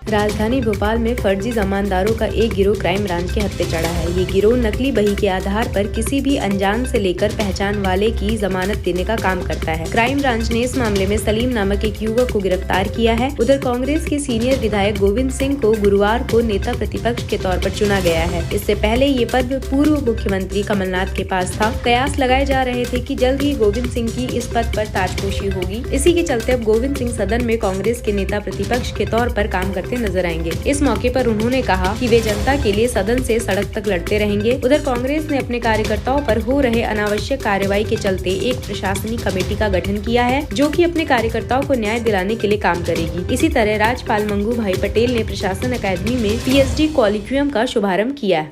राजधानी भोपाल में फर्जी जमानतदारों का एक गिरोह क्राइम ब्रांच के हत्थे चढ़ा है। ये गिरोह नकली बही के आधार पर किसी भी अनजान से लेकर पहचान वाले की जमानत देने का काम करता है। क्राइम ब्रांच ने इस मामले में सलीम नामक एक युवक को गिरफ्तार किया है। उधर कांग्रेस के सीनियर विधायक गोविंद सिंह को गुरुवार को नेता प्रतिपक्ष के तौर पर चुना गया है। इससे पहले ये पद पूर्व मुख्यमंत्री कमलनाथ के पास था। कयास लगाए जा रहे थे कि जल्द ही गोविंद सिंह की इस पद पर ताजपोशी होगी। इसी के चलते अब गोविंद सिंह सदन में कांग्रेस के नेता प्रतिपक्ष के तौर पर काम करते नजर आएंगे। इस मौके पर उन्होंने कहा कि वे जनता के लिए सदन से सड़क तक लड़ते रहेंगे। उधर कांग्रेस ने अपने कार्यकर्ताओं पर हो रहे अनावश्यक कार्रवाई के चलते एक प्रशासनिक कमेटी का गठन किया है, जो कि अपने कार्यकर्ताओं को न्याय दिलाने के लिए काम करेगी। इसी तरह राज्यपाल मंगू भाई पटेल ने प्रशासन अकादमी में PhD कॉलिक्वियम का शुभारंभ किया।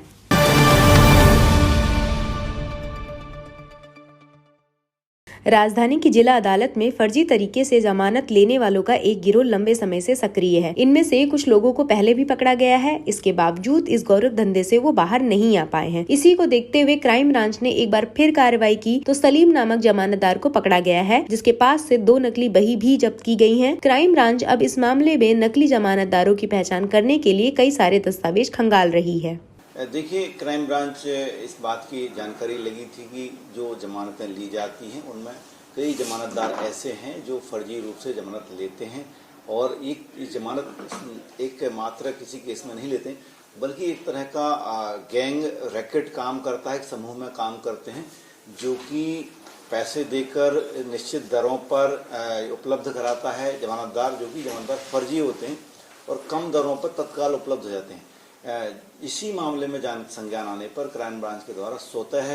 राजधानी की जिला अदालत में फर्जी तरीके से जमानत लेने वालों का एक गिरोह लंबे समय से सक्रिय है। इनमें से कुछ लोगों को पहले भी पकड़ा गया है। इसके बावजूद इस गौरव धंधे से वो बाहर नहीं आ पाए हैं। इसी को देखते हुए क्राइम ब्रांच ने एक बार फिर कार्रवाई की तो सलीम नामक जमानतदार को पकड़ा गया है, जिसके पास से 2 नकली बही भी जब्त की गई है। क्राइम ब्रांच अब इस मामले में नकली जमानतदारों की पहचान करने के लिए कई सारे दस्तावेज खंगाल रही है। देखिए, क्राइम ब्रांच इस बात की जानकारी लगी थी कि जो जमानतें ली जाती हैं उनमें कई जमानतदार ऐसे हैं जो फर्जी रूप से जमानत लेते हैं और एक जमानत एक मात्र किसी केस में नहीं लेते, बल्कि एक तरह का गैंग रैकेट काम करता है, एक समूह में काम करते हैं जो कि पैसे देकर निश्चित दरों पर उपलब्ध कराता है जमानतदार, जो कि जमानतदार फर्जी होते हैं और कम दरों पर तत्काल उपलब्ध हो जाते हैं। इसी मामले में संज्ञान आने पर क्राइम ब्रांच के द्वारा स्वतः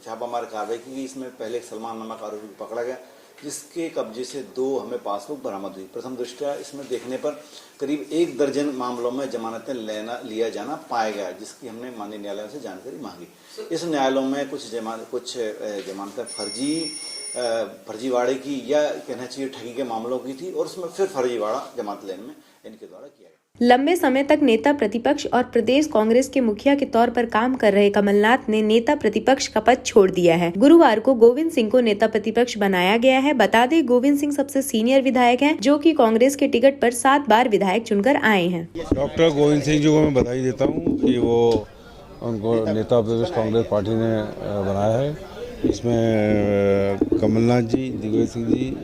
छापामार कार्रवाई की गई। इसमें पहले एक सलमान नामक आरोपी को पकड़ा गया, जिसके कब्जे से 2 हमें पासबुक बरामद हुई। प्रथम दृष्टया इसमें देखने पर करीब 1 दर्जन मामलों में जमानतें लिया जाना पाया गया, जिसकी हमने माननीय न्यायालयों से जानकारी मांगी। इस न्यायालयों में कुछ जमानतें फर्जीवाड़े की या कहना चाहिए ठगी के मामलों की थी और उसमें फिर फर्जीवाड़ा जमानत लेने में इनके द्वारा किया गया। लंबे समय तक नेता प्रतिपक्ष और प्रदेश कांग्रेस के मुखिया के तौर पर काम कर रहे कमलनाथ ने नेता प्रतिपक्ष का पद छोड़ दिया है। गुरुवार को गोविंद सिंह को नेता प्रतिपक्ष बनाया गया है। बता दें, गोविंद सिंह सबसे सीनियर विधायक हैं, जो कि कांग्रेस के टिकट पर 7 बार विधायक चुनकर आए हैं। डॉक्टर गोविंद सिंह जी को मैं बधाई देता हूँ कि वो उनको नेता प्रदेश कांग्रेस पार्टी ने बनाया है। इसमें कमलनाथ जी, दिग्विजय सिंह जी,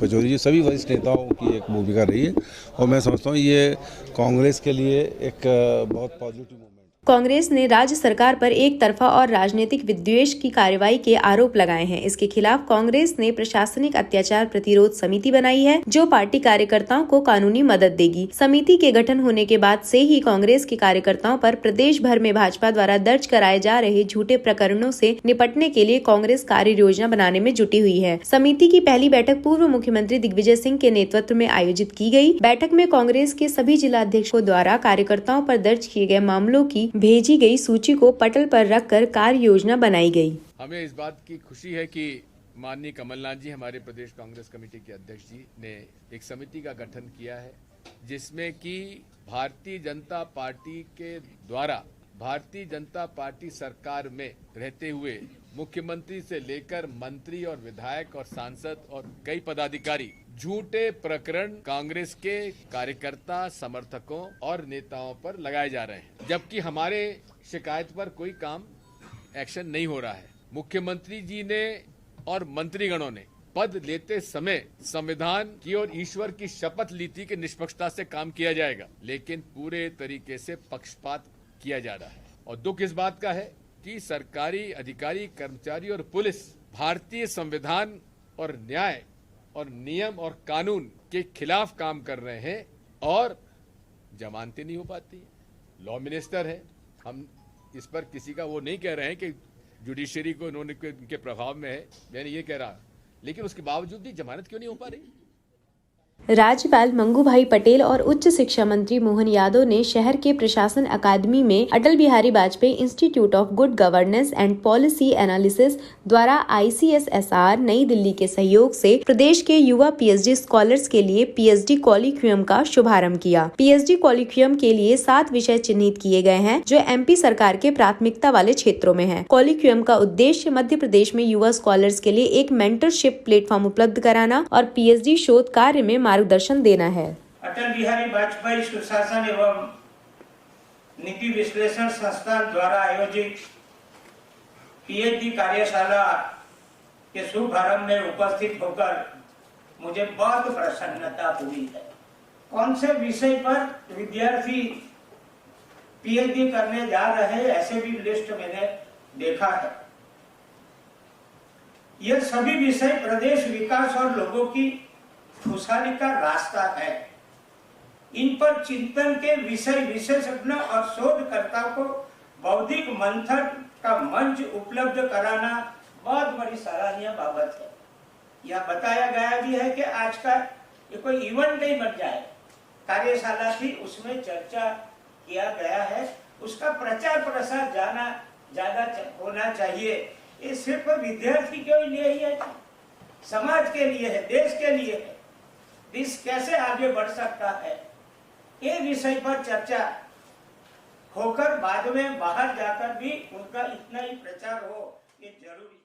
पचौरी जी, सभी वरिष्ठ नेताओं की एक भूमिका रही है और मैं समझता हूँ ये कांग्रेस के लिए एक बहुत पॉजिटिव मूवमेंट। कांग्रेस ने राज्य सरकार पर एक तरफा और राजनीतिक विद्वेष की कार्रवाई के आरोप लगाए हैं। इसके खिलाफ कांग्रेस ने प्रशासनिक अत्याचार प्रतिरोध समिति बनाई है, जो पार्टी कार्यकर्ताओं को कानूनी मदद देगी। समिति के गठन होने के बाद से ही कांग्रेस के कार्यकर्ताओं पर प्रदेश भर में भाजपा द्वारा दर्ज कराए जा रहे झूठे प्रकरणों से निपटने के लिए कांग्रेस कार्य योजना बनाने में जुटी हुई है। समिति की पहली बैठक पूर्व मुख्यमंत्री दिग्विजय सिंह के नेतृत्व में आयोजित की गई। बैठक में कांग्रेस के सभी जिला अध्यक्षों द्वारा कार्यकर्ताओं पर दर्ज किए गए मामलों की भेजी गई सूची को पटल पर रखकर कार्य योजना बनाई गई। हमें इस बात की खुशी है कि माननीय कमलनाथ जी, हमारे प्रदेश कांग्रेस कमेटी के अध्यक्ष जी, ने एक समिति का गठन किया है, जिसमें कि भारतीय जनता पार्टी के द्वारा भारतीय जनता पार्टी सरकार में रहते हुए मुख्यमंत्री से लेकर मंत्री और विधायक और सांसद और कई पदाधिकारी झूठे प्रकरण कांग्रेस के कार्यकर्ता, समर्थकों और नेताओं पर लगाए जा रहे हैं, जबकि हमारे शिकायत पर कोई काम एक्शन नहीं हो रहा है। मुख्यमंत्री जी ने और मंत्रीगणों ने पद लेते समय संविधान की और ईश्वर की शपथ ली थी कि निष्पक्षता से काम किया जाएगा, लेकिन पूरे तरीके से पक्षपात किया जा रहा है। और दुख इस बात का है कि सरकारी अधिकारी, कर्मचारी और पुलिस भारतीय संविधान और न्याय और नियम और कानून के खिलाफ काम कर रहे हैं और जमानतें नहीं हो पाती। लॉ मिनिस्टर है, हम इस पर किसी का वो नहीं कह रहे हैं कि जुडिशरी को इनके प्रभाव में है, मैं ये कह रहा, लेकिन उसके बावजूद भी जमानत क्यों नहीं हो पा रही। राज्यपाल मंगू भाई पटेल और उच्च शिक्षा मंत्री मोहन यादव ने शहर के प्रशासन अकादमी में Atal Bihari Vajpayee institute of good governance and policy analysis द्वारा ICSSR नई दिल्ली के सहयोग से प्रदेश के युवा PhD स्कॉलर्स के लिए PhD कॉलिक्वियम का शुभारंभ किया। PhD कॉलिक्वियम के लिए 7 विषय चिन्हित किए गए हैं, जो MP सरकार के प्राथमिकता वाले क्षेत्रों में हैं। कॉलिक्वियम का उद्देश्य मध्य प्रदेश में युवा स्कॉलर्स के लिए एक मेंटरशिप प्लेटफॉर्म उपलब्ध कराना और PhD शोध कार्य में मार्गदर्शन देना है। अटल बिहारी वाजपेयी सुशासन एवं नीति विश्लेषण संस्थान द्वारा आयोजित पीएचडी कार्यशाला के शुभारंभ में उपस्थित होकर मुझे बहुत प्रसन्नता हुई है। कौन से विषय पर विद्यार्थी पीएचडी करने जा रहे हैं, ऐसे भी लिस्ट मैंने देखा है। यह सभी विषय प्रदेश विकास और लोगों की खुशहाली का रास्ता है। इन पर चिंतन के विषय विशेषज्ञ और शोधकर्ताओं को बौद्धिक मंथन का मंच उपलब्ध कराना बहुत बड़ी सराहनीय बाबत है। यह बताया गया भी है कि आज का ये कोई इवेंट नहीं बन जाए, कार्यशाला थी, उसमें चर्चा किया गया है, उसका प्रचार प्रसार ज्यादा होना चाहिए। ये सिर्फ विद्यार्थी के लिए ही है, समाज के लिए है, देश के लिए है। देश कैसे आगे बढ़ सकता है, ये विषय पर चर्चा होकर बाद में बाहर जाकर भी उनका इतना ही प्रचार हो, ये जरूरी है।